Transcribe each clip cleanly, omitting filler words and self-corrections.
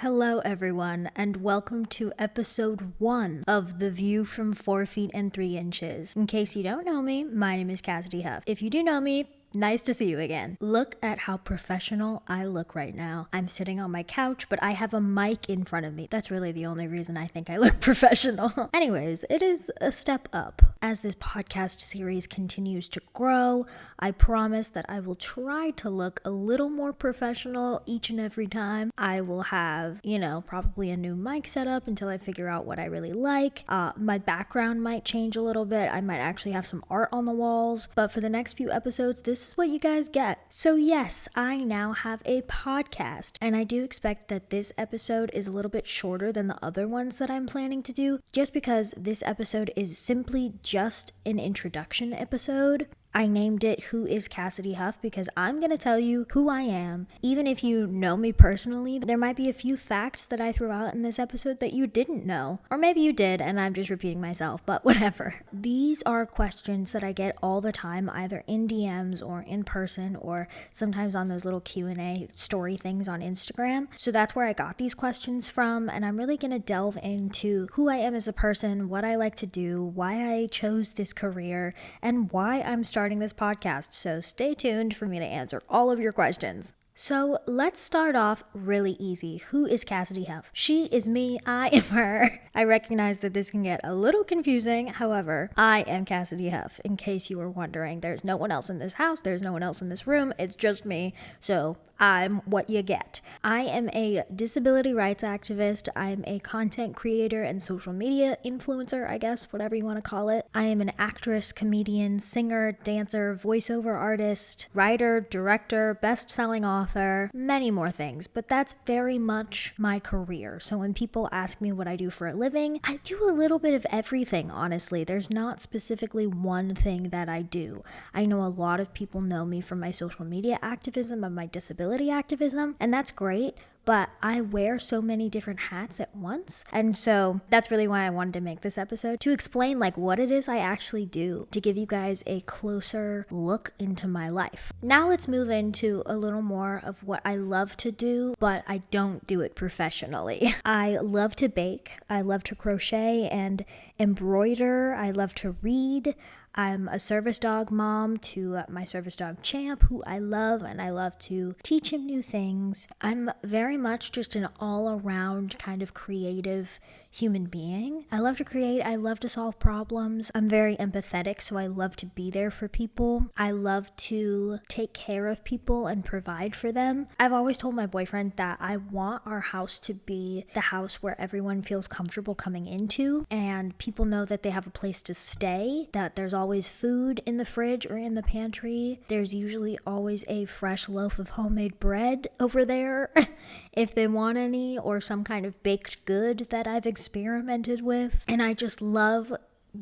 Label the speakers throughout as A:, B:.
A: Hello everyone, and welcome to episode 1 of The View from 4 feet and 3 inches. In case you don't know me, my name is Cassidy Huff. If you do know me, nice to see you again. Look at how professional I look right now. I'm sitting on my couch, but I have a mic in front of me. That's really the only reason I think I look professional. Anyways, it is a step up. As this podcast series continues to grow, I promise that I will try to look a little more professional each and every time. I will have, probably a new mic setup until I figure out what I really like. My background might change a little bit. I might actually have some art on the walls. But for the next few episodes, this is what you guys get. So yes, I now have a podcast, and I do expect that this episode is a little bit shorter than the other ones that I'm planning to do, just because this episode is simply just an introduction episode. I named it Who Is Cassidy Huff because I'm going to tell you who I am. Even if you know me personally, there might be a few facts that I threw out in this episode that you didn't know. Or maybe you did and I'm just repeating myself, but whatever. These are questions that I get all the time, either in DMs or in person or sometimes on those little Q&A story things on Instagram. So that's where I got these questions from, and I'm really going to delve into who I am as a person, what I like to do, why I chose this career, and why I'm starting this podcast, so stay tuned for me to answer all of your questions. So let's start off really easy. Who is Cassidy Huff? She is me, I am her. I recognize that this can get a little confusing. However, I am Cassidy Huff. In case you were wondering, there's no one else in this house. There's no one else in this room. It's just me. So I'm what you get. I am a disability rights activist. I'm a content creator and social media influencer, I guess, whatever you want to call it. I am an actress, comedian, singer, dancer, voiceover artist, writer, director, best-selling author, many more things, but that's very much my career. So when people ask me what I do for a living, I do a little bit of everything, honestly. There's not specifically one thing that I do. I know a lot of people know me from my social media activism and my disability activism, and that's great, but I wear so many different hats at once. And so that's really why I wanted to make this episode, to explain what it is I actually do, to give you guys a closer look into my life. Now let's move into a little more of what I love to do, but I don't do it professionally. I love to bake, I love to crochet and embroider, I love to read. I'm a service dog mom to my service dog Champ, who I love, and I love to teach him new things. I'm very much just an all-around kind of creative human being. I love to create, I love to solve problems. I'm very empathetic, so I love to be there for people. I love to take care of people and provide for them. I've always told my boyfriend that I want our house to be the house where everyone feels comfortable coming into, and people know that they have a place to stay, that there's always food in the fridge or in the pantry. There's usually always a fresh loaf of homemade bread over there if they want any, or some kind of baked good that I've experimented with. And I just love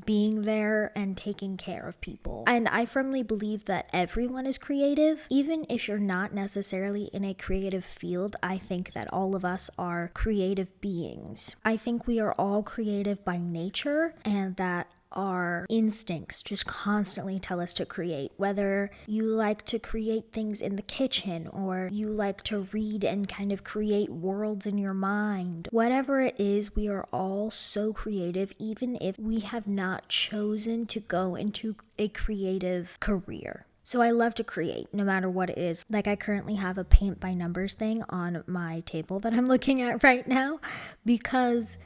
A: being there and taking care of people. And I firmly believe that everyone is creative. Even if you're not necessarily in a creative field, I think that all of us are creative beings. I think we are all creative by nature, and that our instincts just constantly tell us to create. Whether you like to create things in the kitchen, or you like to read and kind of create worlds in your mind, whatever it is, we are all so creative, even if we have not chosen to go into a creative career. So I love to create, no matter what it is. I currently have a paint by numbers thing on my table that I'm looking at right now, because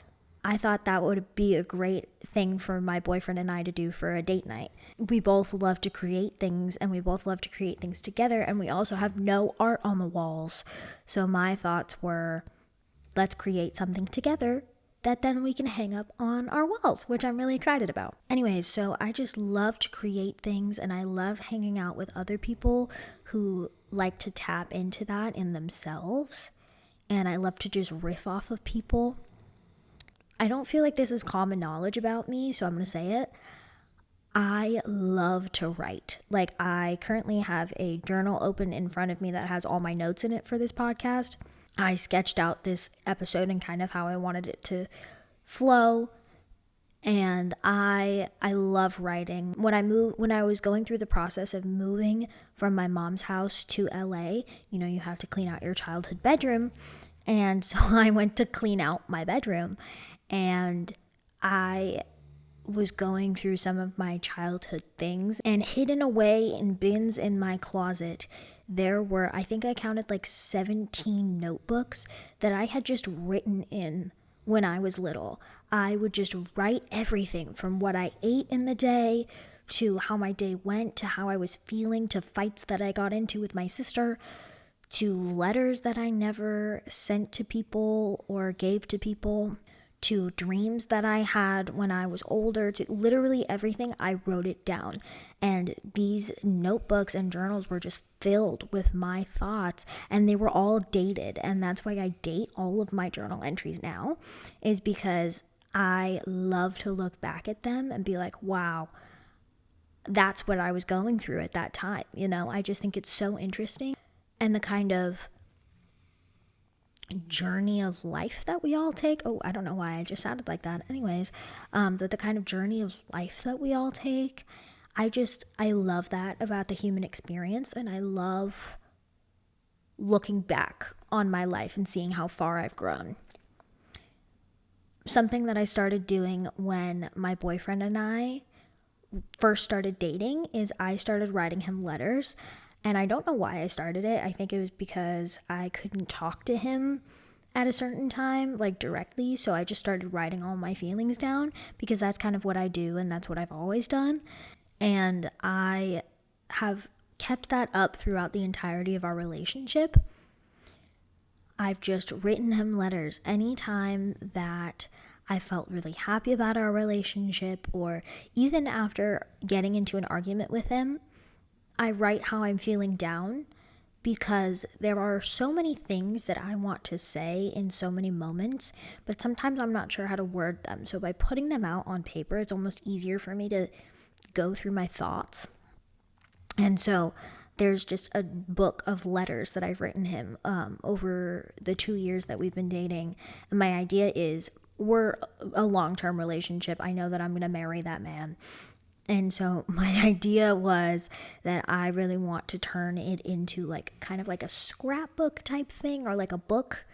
A: I thought that would be a great thing for my boyfriend and I to do for a date night. We both love to create things, and we both love to create things together, and we also have no art on the walls. So my thoughts were, let's create something together that then we can hang up on our walls, which I'm really excited about. Anyways, so I just love to create things, and I love hanging out with other people who like to tap into that in themselves, and I love to just riff off of people. I don't feel like this is common knowledge about me, so I'm going to say it. I love to write. I currently have a journal open in front of me that has all my notes in it for this podcast. I sketched out this episode and kind of how I wanted it to flow. And I love writing. When I was going through the process of moving from my mom's house to LA, you have to clean out your childhood bedroom. And so I went to clean out my bedroom, and I was going through some of my childhood things, and hidden away in bins in my closet, there were, I think I counted like 17 notebooks that I had just written in when I was little. I would just write everything from what I ate in the day to how my day went to how I was feeling to fights that I got into with my sister to letters that I never sent to people or gave to people, to dreams that I had when I was older, to literally everything. I wrote it down. And these notebooks and journals were just filled with my thoughts, and they were all dated. And that's why I date all of my journal entries now, is because I love to look back at them and be like, wow, that's what I was going through at that time. I just think it's so interesting. And the kind of journey of life that we all take. Oh, I don't know why I just sounded like that. Anyways, that the kind of journey of life that we all take. I love that about the human experience. And I love looking back on my life and seeing how far I've grown. Something that I started doing when my boyfriend and I first started dating is I started writing him letters. And I don't know why I started it. I think it was because I couldn't talk to him at a certain time, like directly. So I just started writing all my feelings down because that's kind of what I do and that's what I've always done. And I have kept that up throughout the entirety of our relationship. I've just written him letters anytime that I felt really happy about our relationship, or even after getting into an argument with him. I write how I'm feeling down because there are so many things that I want to say in so many moments, but sometimes I'm not sure how to word them. So by putting them out on paper, it's almost easier for me to go through my thoughts. And so there's just a book of letters that I've written him over the 2 years that we've been dating. And my idea is we're a long-term relationship. I know that I'm going to marry that man. And so my idea was that I really want to turn it into like kind of like a scrapbook type thing, or like a book,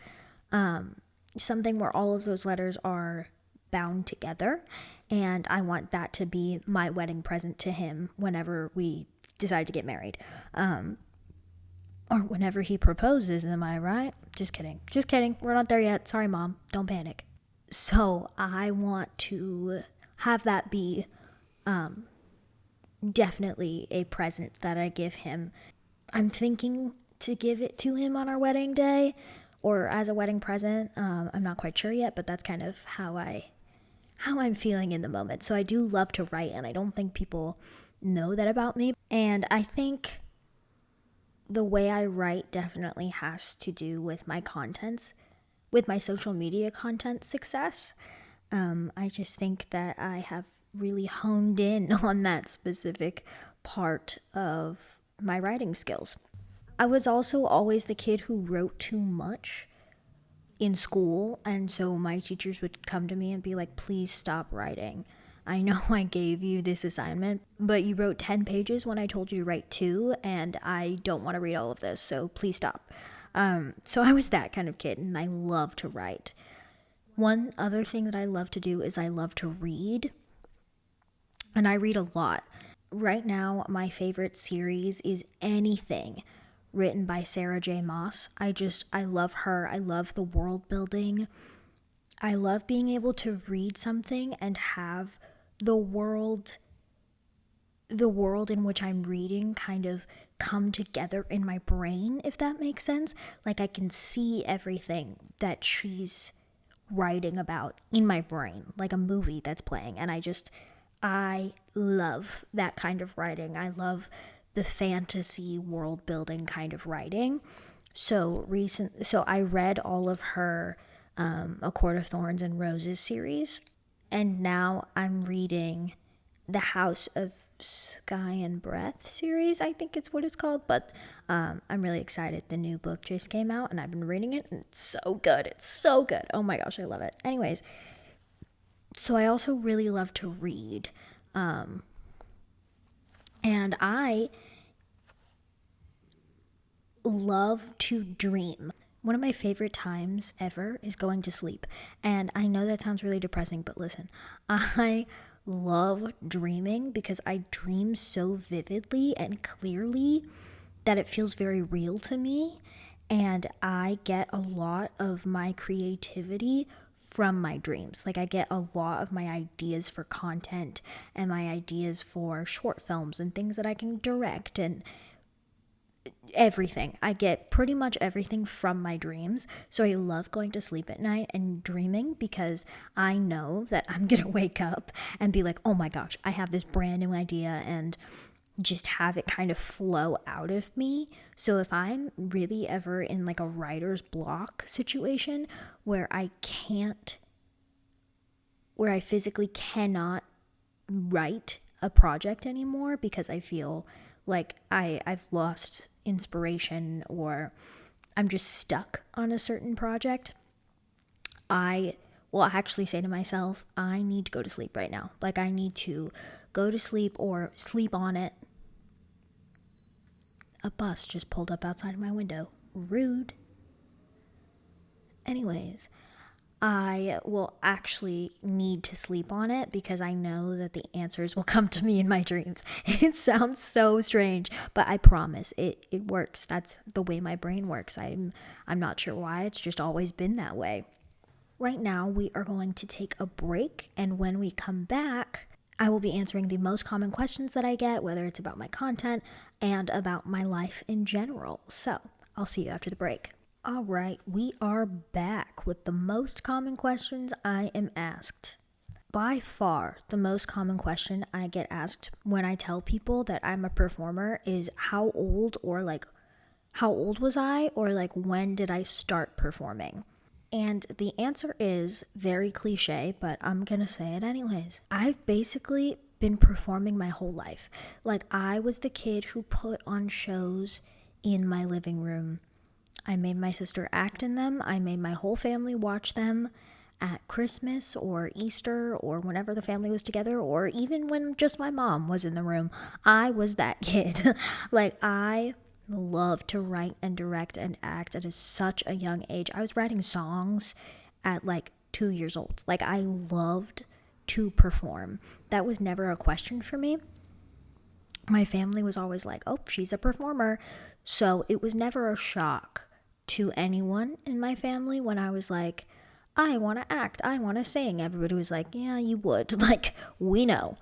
A: something where all of those letters are bound together. And I want that to be my wedding present to him whenever we decide to get married, or whenever he proposes. Am I right? Just kidding. We're not there yet. Sorry, Mom. Don't panic. So I want to have that be definitely a present that I give him. I'm thinking to give it to him on our wedding day or as a wedding present. I'm not quite sure yet, but that's kind of how I'm feeling in the moment. So I do love to write, and I don't think people know that about me. And I think the way I write definitely has to do with my contents, with my social media content success. I just think that I have really honed in on that specific part of my writing skills. I was also always the kid who wrote too much in school, and so my teachers would come to me and be like, please stop writing. I know I gave you this assignment, but you wrote 10 pages when I told you to write 2, and I don't want to read all of this, so please stop. So I was that kind of kid, and I love to write. One other thing that I love to do is I love to read, and I read a lot. Right now, my favorite series is anything written by Sarah J. Maas. I love her. I love the world building. I love being able to read something and have the world in which I'm reading kind of come together in my brain, if that makes sense. Like I can see everything that she's writing about in my brain, like a movie that's playing. And I love that kind of writing. I love the fantasy world building kind of writing. So I read all of her A Court of Thorns and Roses series, and now I'm reading the House of Sky and Breath series, I think it's what it's called. But I'm really excited. The new book just came out, and I've been reading it, and it's so good. Oh my gosh, I love it. Anyways, so I also really love to read. And I love to dream. One of my favorite times ever is going to sleep. And I know that sounds really depressing, but listen, I love dreaming because I dream so vividly and clearly that it feels very real to me. And I get a lot of my creativity from my dreams. Like, I get a lot of my ideas for content and my ideas for short films and things that I can direct and everything. I get pretty much everything from my dreams. So I love going to sleep at night and dreaming because I know that I'm going to wake up and be like, oh my gosh, I have this brand new idea, and just have it kind of flow out of me. So if I'm really ever in like a writer's block situation where I physically cannot write a project anymore because I feel like I've lost inspiration or I'm just stuck on a certain project, I will actually say to myself, I need to go to sleep right now. Like, I need to go to sleep or sleep on it. A bus just pulled up outside of my window. Rude. Anyways, I will actually need to sleep on it because I know that the answers will come to me in my dreams. It sounds so strange, but I promise it works. That's the way my brain works. I'm not sure why. It's just always been that way. Right now, we are going to take a break, and when we come back, I will be answering the most common questions that I get, whether it's about my content and about my life in general. So, I'll see you after the break. All right, we are back with the most common questions I am asked. By far, the most common question I get asked when I tell people that I'm a performer is how old was I, or like when did I start performing? And the answer is very cliche, but I'm gonna say it anyways. I've basically been performing my whole life. Like, I was the kid who put on shows in my living room. I made my sister act in them. I made my whole family watch them at Christmas or Easter or whenever the family was together, or even when just my mom was in the room. I was that kid. Like, I love to write and direct and act at such a young age. I was writing songs at like 2 years old. Like, I loved to perform. That was never a question for me. My family was always like, oh, she's a performer. So it was never a shock to anyone in my family when I was like, I want to act, I want to sing. Everybody was like, yeah, you would. Like, we know.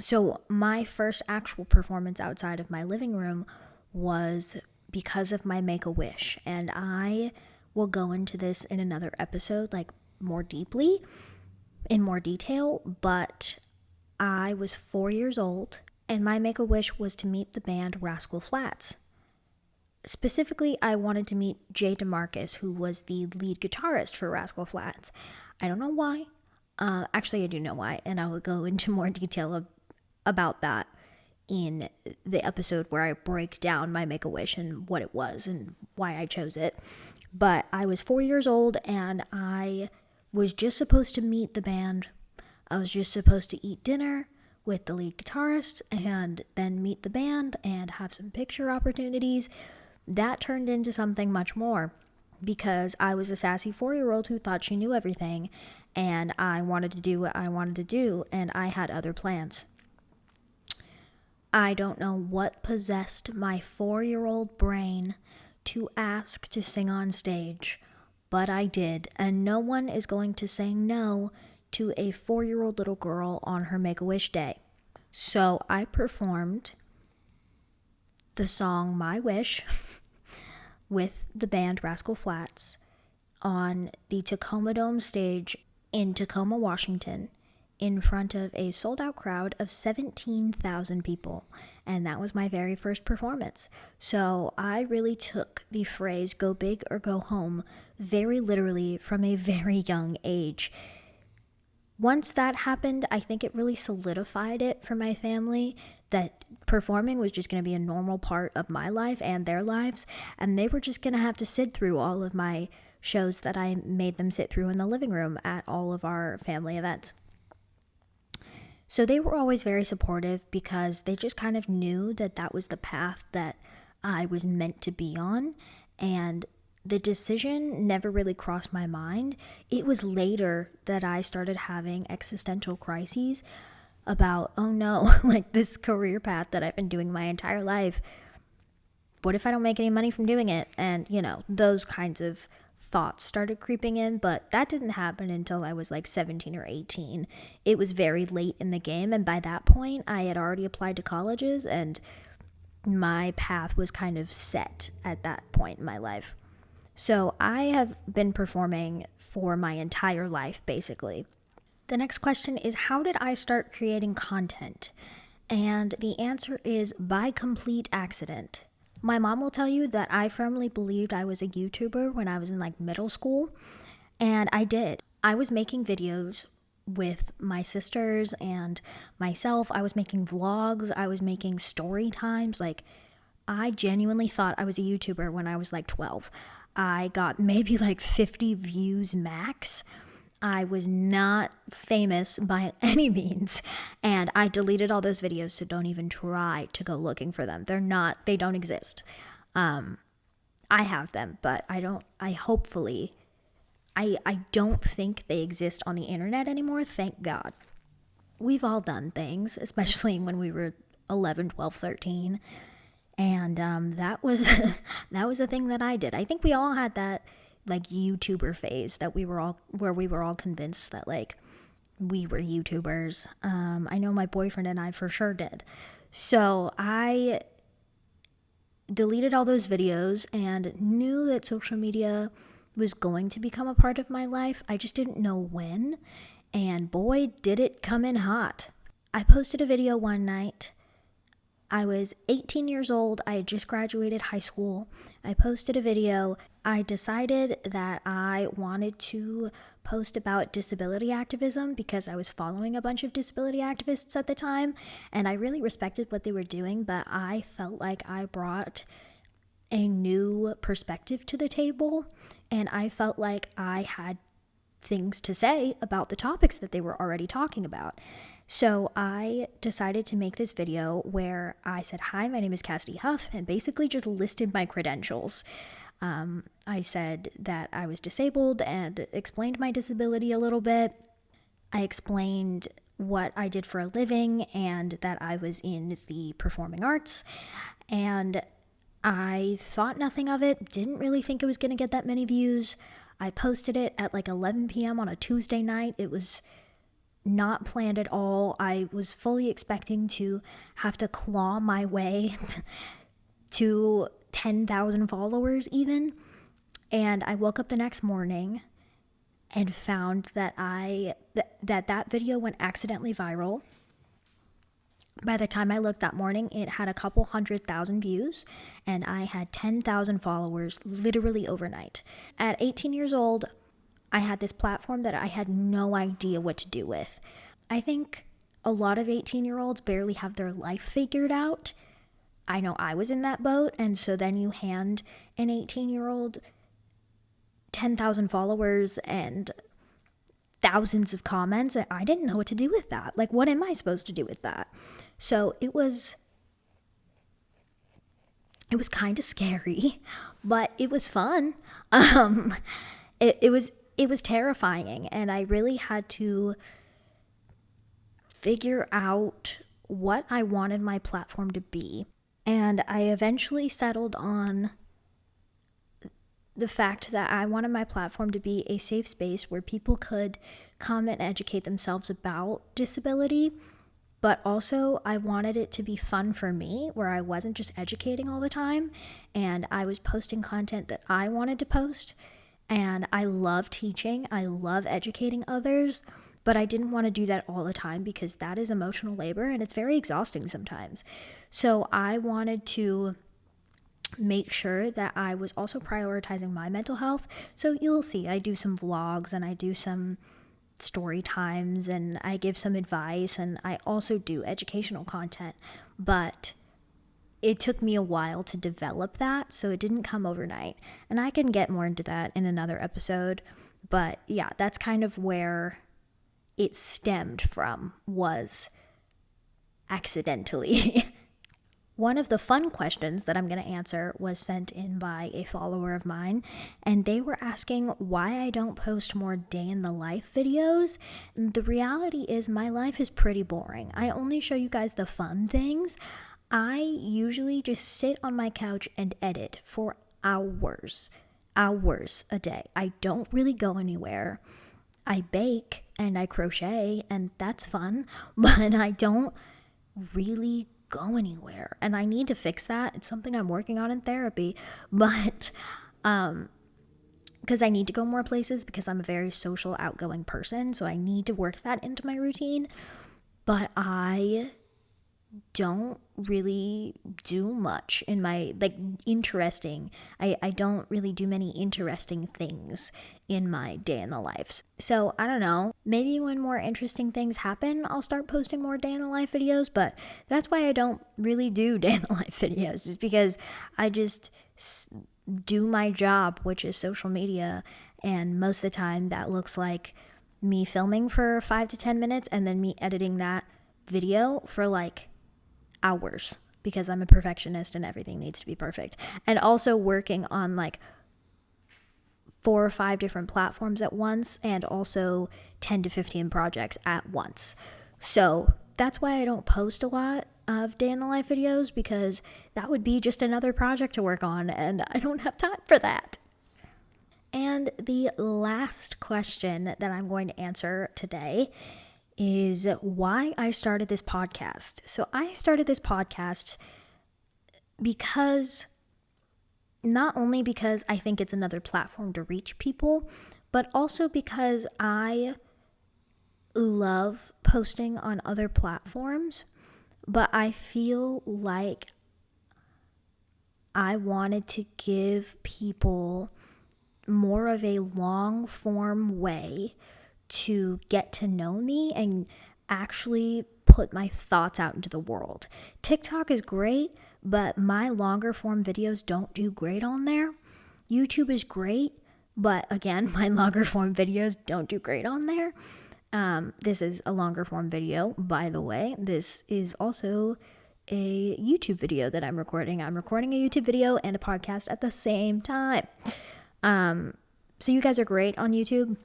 A: So my first actual performance outside of my living room was because of my Make-A-Wish. And I will go into this in another episode, like more deeply, in more detail. But I was 4 years old, and my Make-A-Wish was to meet the band Rascal Flatts. Specifically, I wanted to meet Jay DeMarcus, who was the lead guitarist for Rascal Flatts. I don't know why. Actually, I do know why, and I will go into more detail about that in the episode where I break down my Make-A-Wish and what it was and why I chose it. But I was 4 years old, and I was just supposed to meet the band. I was just supposed to eat dinner with the lead guitarist and then meet the band and have some picture opportunities. That turned into something much more because I was a sassy 4-year-old who thought she knew everything, and I wanted to do what I wanted to do, and I had other plans. I don't know what possessed my 4-year-old brain to ask to sing on stage, but I did, and no one is going to say no to a 4-year-old little girl on her Make-A-Wish day. So I performed the song My Wish with the band Rascal Flatts on the Tacoma Dome stage in Tacoma, Washington, in front of a sold-out crowd of 17,000 people, and that was my very first performance. So I really took the phrase "go big or go home" very literally from a very young age. Once that happened, I think it really solidified it for my family that performing was just going to be a normal part of my life and their lives, and they were just going to have to sit through all of my shows that I made them sit through in the living room at all of our family events. So they were always very supportive because they just kind of knew that that was the path that I was meant to be on, and the decision never really crossed my mind. It was later that I started having existential crises about, oh no, like this career path that I've been doing my entire life, what if I don't make any money from doing it? And, those kinds of thoughts started creeping in, but that didn't happen until I was like 17 or 18. It was very late in the game, and by that point, I had already applied to colleges, and my path was kind of set at that point in my life. So I have been performing for my entire life, basically. The next question is, how did I start creating content? And the answer is by complete accident. My mom will tell you that I firmly believed I was a YouTuber when I was in like middle school, and I did. I was making videos with my sisters and myself. I was making vlogs. I was making story times. Like, I genuinely thought I was a YouTuber when I was like 12. I got maybe like 50 views max. I was not famous by any means, and I deleted all those videos, so don't even try to go looking for them. They don't exist. I have them, but I don't think they exist on the internet anymore, thank God. We've all done things, especially when we were 11, 12, 13, and that was a thing that I did. I think we all had that like YouTuber phase where we were all convinced that like we were YouTubers. I know my boyfriend and I for sure did. So I deleted all those videos and knew that social media was going to become a part of my life. I just didn't know when. And boy, did it come in hot. I posted a video one night. I was 18 years old. I had just graduated high school. I posted a video. I decided that I wanted to post about disability activism because I was following a bunch of disability activists at the time, and I really respected what they were doing, but I felt like I brought a new perspective to the table, and I felt like I had things to say about the topics that they were already talking about. So I decided to make this video where I said, "Hi, my name is Cassidy Huff," and basically just listed my credentials. I said that I was disabled and explained my disability a little bit. I explained what I did for a living and that I was in the performing arts. And I thought nothing of it, didn't really think it was going to get that many views. I posted it at like 11 p.m. on a Tuesday night. It was not planned at all. I was fully expecting to have to claw my way to 10,000 followers even. And I woke up the next morning and found that that video went accidentally viral. By the time I looked that morning, it had a couple 100,000 views, and I had 10,000 followers literally overnight. At 18 years old, I had this platform that I had no idea what to do with. I think a lot of 18-year-olds barely have their life figured out. I know I was in that boat, and so then you hand an 18-year-old 10,000 followers and thousands of comments, and I didn't know what to do with that. Like, what am I supposed to do with that? So it was kind of scary, but it was fun. It was terrifying, and I really had to figure out what I wanted my platform to be. And I eventually settled on the fact that I wanted my platform to be a safe space where people could come and educate themselves about disability, but also I wanted it to be fun for me, where I wasn't just educating all the time, and I was posting content that I wanted to post. And I love teaching, I love educating others, but I didn't want to do that all the time because that is emotional labor and it's very exhausting sometimes. So I wanted to make sure that I was also prioritizing my mental health. So you'll see, I do some vlogs and I do some story times and I give some advice and I also do educational content, but it took me a while to develop that, so it didn't come overnight. And I can get more into that in another episode, but yeah, that's kind of where it stemmed from, was accidentally. One of the fun questions that I'm going to answer was sent in by a follower of mine, and they were asking why I don't post more day in the life videos. The reality is my life is pretty boring. I only show you guys the fun things. I usually just sit on my couch and edit for hours a day. I don't really go anywhere. I bake and I crochet, and that's fun, but I don't really go anywhere, and I need to fix that. It's something I'm working on in therapy, but because I need to go more places because I'm a very social, outgoing person, so I need to work that into my routine. But I don't really do much in my interesting. I don't really do many interesting things in my day in the life. So I don't know, maybe when more interesting things happen, I'll start posting more day in the life videos, but that's why I don't really do day in the life videos, is because I just do my job, which is social media, and most of the time that looks like me filming for 5 to 10 minutes and then me editing that video for like hours, because I'm a perfectionist and everything needs to be perfect. And also working on like 4 or 5 different platforms at once, and also 10 to 15 projects at once. So that's why I don't post a lot of day in the life videos, because that would be just another project to work on, and I don't have time for that. And the last question that I'm going to answer today is why I started this podcast. So I started this podcast because, not only because I think it's another platform to reach people, but also because I love posting on other platforms, but I feel like I wanted to give people more of a long form way to get to know me and actually put my thoughts out into the world. TikTok is great, but my longer form videos don't do great on there. YouTube is great, but again, my longer form videos don't do great on there. This is a longer form video, by the way. This is also a YouTube video that I'm recording. I'm recording a YouTube video and a podcast at the same time. So you guys are great on YouTube.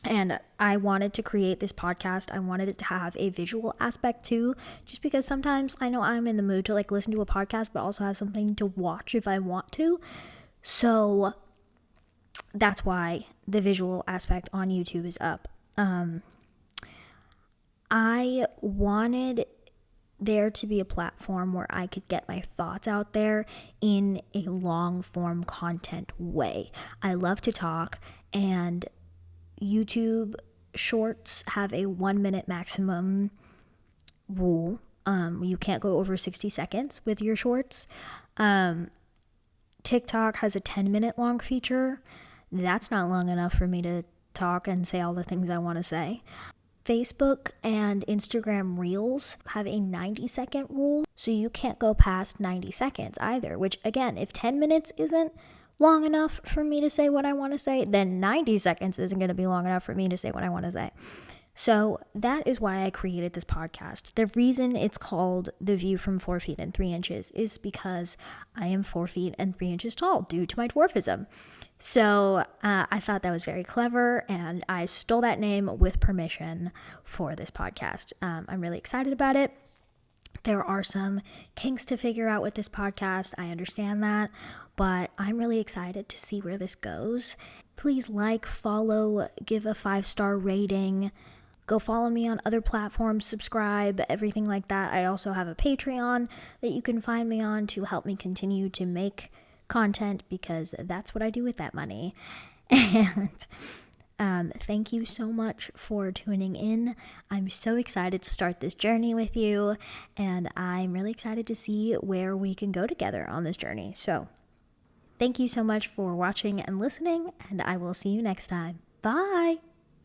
A: And I wanted to create this podcast. I wanted it to have a visual aspect too, just because sometimes I know I'm in the mood to like listen to a podcast, but also have something to watch if I want to. So that's why the visual aspect on YouTube is up. I wanted there to be a platform where I could get my thoughts out there in a long form content way. I love to talk, and YouTube shorts have a 1 minute maximum rule. You can't go over 60 seconds with your shorts. TikTok has a 10-minute long feature. That's not long enough for me to talk and say all the things I want to say. Facebook and Instagram Reels have a 90-second rule, so you can't go past 90 seconds either, which again, if 10 minutes isn't long enough for me to say what I want to say, then 90 seconds isn't going to be long enough for me to say what I want to say. So that is why I created this podcast. The reason it's called The View from 4 feet and 3 inches is because I am 4 feet and 3 inches tall due to my dwarfism. So I thought that was very clever, and I stole that name with permission for this podcast. I'm really excited about it. There are some kinks to figure out with this podcast. I understand that, but I'm really excited to see where this goes. Please like, follow, give a 5-star rating. Go follow me on other platforms, subscribe, everything like that. I also have a Patreon that you can find me on to help me continue to make content, because that's what I do with that money. And thank you so much for tuning in. I'm so excited to start this journey with you, and I'm really excited to see where we can go together on this journey. So thank you so much for watching and listening, and I will see you next time. Bye!